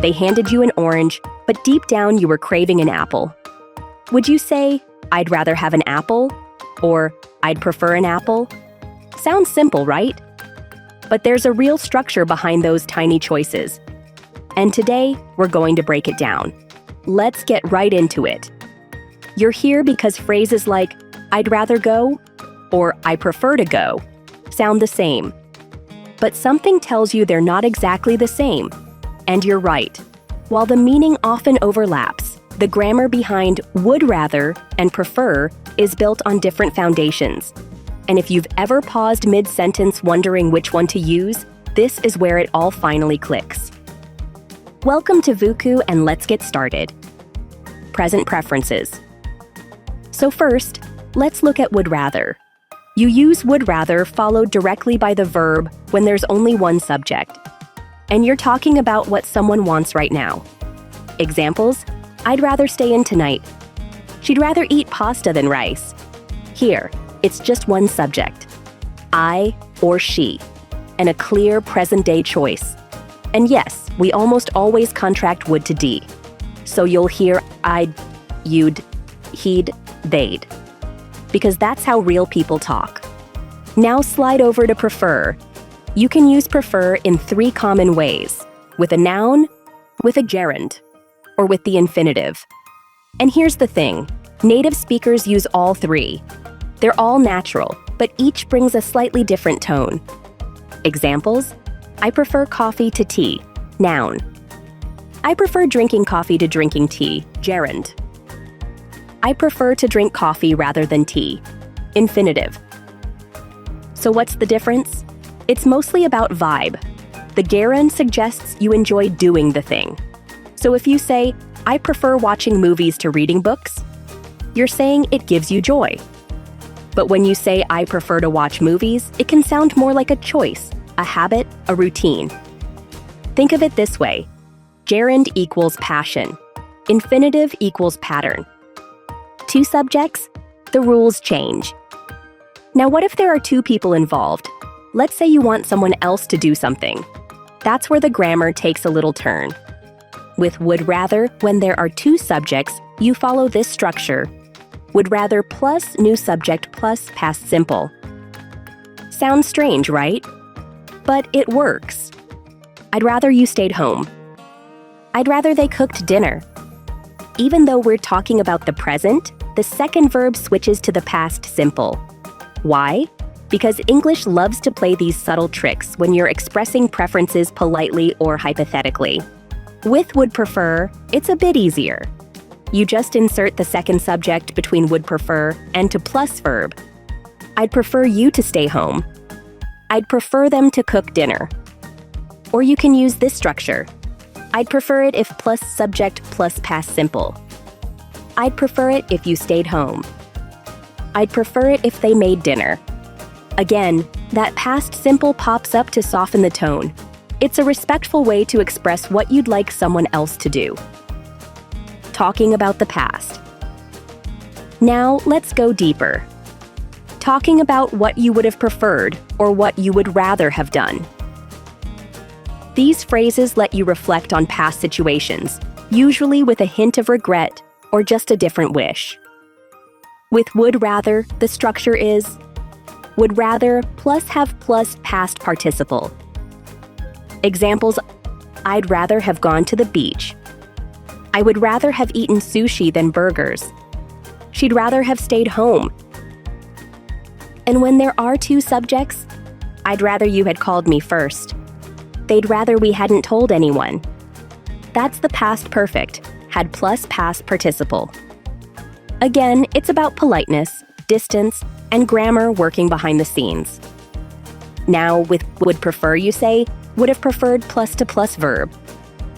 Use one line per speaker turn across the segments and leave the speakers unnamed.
They handed you an orange, but deep down you were craving an apple. Would you say, "I'd rather have an apple," or "I'd prefer an apple"? Sounds simple, right? But there's a real structure behind those tiny choices. And today, we're going to break it down. Let's get right into it. You're here because phrases like, "I'd rather go," or "I prefer to go," sound the same. But something tells you they're not exactly the same. And you're right. While the meaning often overlaps, the grammar behind would rather and prefer is built on different foundations. And if you've ever paused mid-sentence wondering which one to use, this is where it all finally clicks. Welcome to Vuku, and let's get started. Present preferences. So first, let's look at would rather. You use would rather followed directly by the verb when there's only one subject. And you're talking about what someone wants right now. Examples: "I'd rather stay in tonight." "She'd rather eat pasta than rice." Here, it's just one subject, I or she, and a clear present-day choice. And yes, we almost always contract would to D. So you'll hear I'd, you'd, he'd, they'd. Because that's how real people talk. Now slide over to prefer. You can use prefer in 3 common ways: with a noun, with a gerund, or with the infinitive. And here's the thing, native speakers use all 3. They're all natural, but each brings a slightly different tone. Examples: I prefer coffee to tea, noun. I prefer drinking coffee to drinking tea, gerund. I prefer to drink coffee rather than tea, infinitive. So what's the difference? It's mostly about vibe. The gerund suggests you enjoy doing the thing. So if you say, "I prefer watching movies to reading books," you're saying it gives you joy. But when you say, "I prefer to watch movies," it can sound more like a choice, a habit, a routine. Think of it this way. Gerund equals passion. Infinitive equals pattern. 2 subjects, the rules change. Now what if there are 2 people involved? Let's say you want someone else to do something. That's where the grammar takes a little turn. With would rather, when there are 2 subjects, you follow this structure. Would rather plus new subject plus past simple. Sounds strange, right? But it works. I'd rather you stayed home. I'd rather they cooked dinner. Even though we're talking about the present, the second verb switches to the past simple. Why? Because English loves to play these subtle tricks when you're expressing preferences politely or hypothetically. With would prefer, it's a bit easier. You just insert the second subject between would prefer and to plus verb. I'd prefer you to stay home. I'd prefer them to cook dinner. Or you can use this structure. I'd prefer it if plus subject plus past simple. I'd prefer it if you stayed home. I'd prefer it if they made dinner. Again, that past simple pops up to soften the tone. It's a respectful way to express what you'd like someone else to do. Talking about the past. Now, let's go deeper. Talking about what you would have preferred or what you would rather have done. These phrases let you reflect on past situations, usually with a hint of regret or just a different wish. With would rather, the structure is would rather plus have plus past participle. Examples: I'd rather have gone to the beach. I would rather have eaten sushi than burgers. She'd rather have stayed home. And when there are 2 subjects, I'd rather you had called me first. They'd rather we hadn't told anyone. That's the past perfect, had plus past participle. Again, it's about politeness, distance, and grammar working behind the scenes. Now, with would prefer, you say, would have preferred plus to plus verb.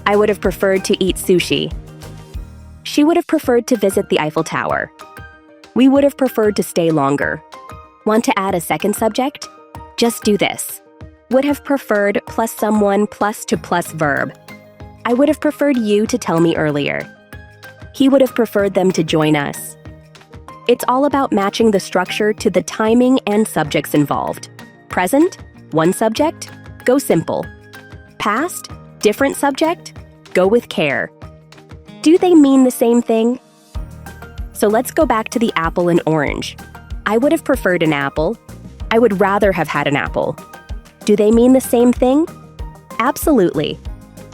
I would have preferred to eat sushi. She would have preferred to visit the Eiffel Tower. We would have preferred to stay longer. Want to add a second subject? Just do this. Would have preferred plus someone plus to plus verb. I would have preferred you to tell me earlier. He would have preferred them to join us. It's all about matching the structure to the timing and subjects involved. Present, one subject, go simple. Past, different subject, Go with care. Do they mean the same thing? So let's go back to the apple and orange. I would have preferred an apple. I would rather have had an apple. Do they mean the same thing? Absolutely.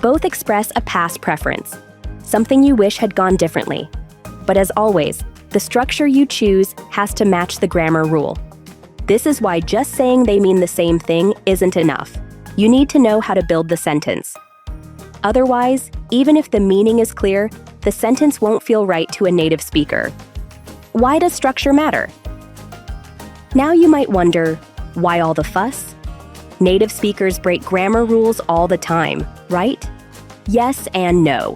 Both express a past preference, something you wish had gone differently. But as always, the structure you choose has to match the grammar rule. This is why just saying they mean the same thing isn't enough. You need to know how to build the sentence. Otherwise, even if the meaning is clear, the sentence won't feel right to a native speaker. Why does structure matter? Now you might wonder, why all the fuss? Native speakers break grammar rules all the time, right? Yes and no.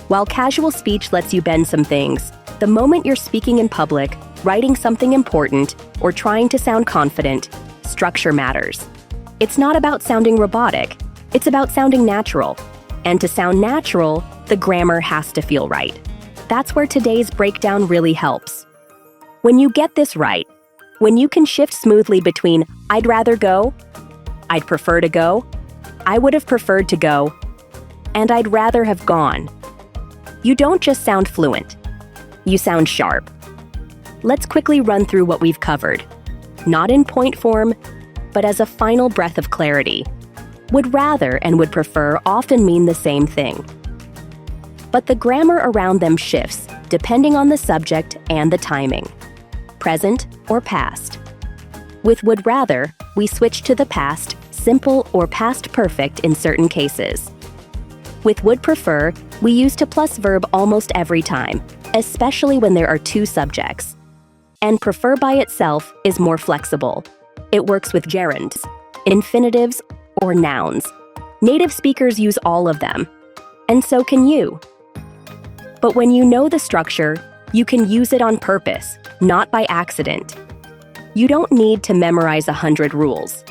While casual speech lets you bend some things, the moment you're speaking in public, writing something important, or trying to sound confident, structure matters. It's not about sounding robotic, it's about sounding natural. And to sound natural, the grammar has to feel right. That's where today's breakdown really helps. When you get this right, when you can shift smoothly between I'd rather go, I'd prefer to go, I would have preferred to go, and I'd rather have gone, you don't just sound fluent, you sound sharp. Let's quickly run through what we've covered, not in point form, but as a final breath of clarity. Would rather and would prefer often mean the same thing. But the grammar around them shifts depending on the subject and the timing, present or past. With would rather, we switch to the past, simple or past perfect in certain cases. With would prefer, we use to plus verb almost every time, especially when there are two subjects. And prefer by itself is more flexible. It works with gerunds, infinitives, or nouns. Native speakers use all of them, and so can you. But when you know the structure, you can use it on purpose, not by accident. You don't need to memorize 100 rules.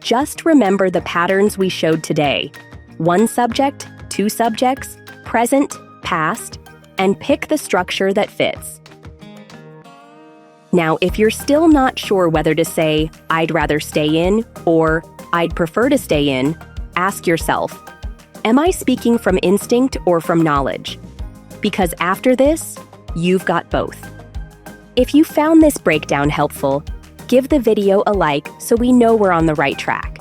Just remember the patterns we showed today. One subject, two subjects, present, past, and pick the structure that fits. Now, if you're still not sure whether to say, I'd rather stay in, or I'd prefer to stay in, ask yourself, am I speaking from instinct or from knowledge? Because after this, you've got both. If you found this breakdown helpful, give the video a like so we know we're on the right track.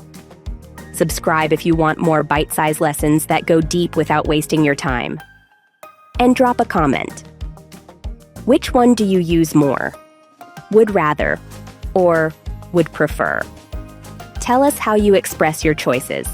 Subscribe if you want more bite-sized lessons that go deep without wasting your time. And drop a comment. Which one do you use more? Would rather or would prefer? Tell us how you express your choices.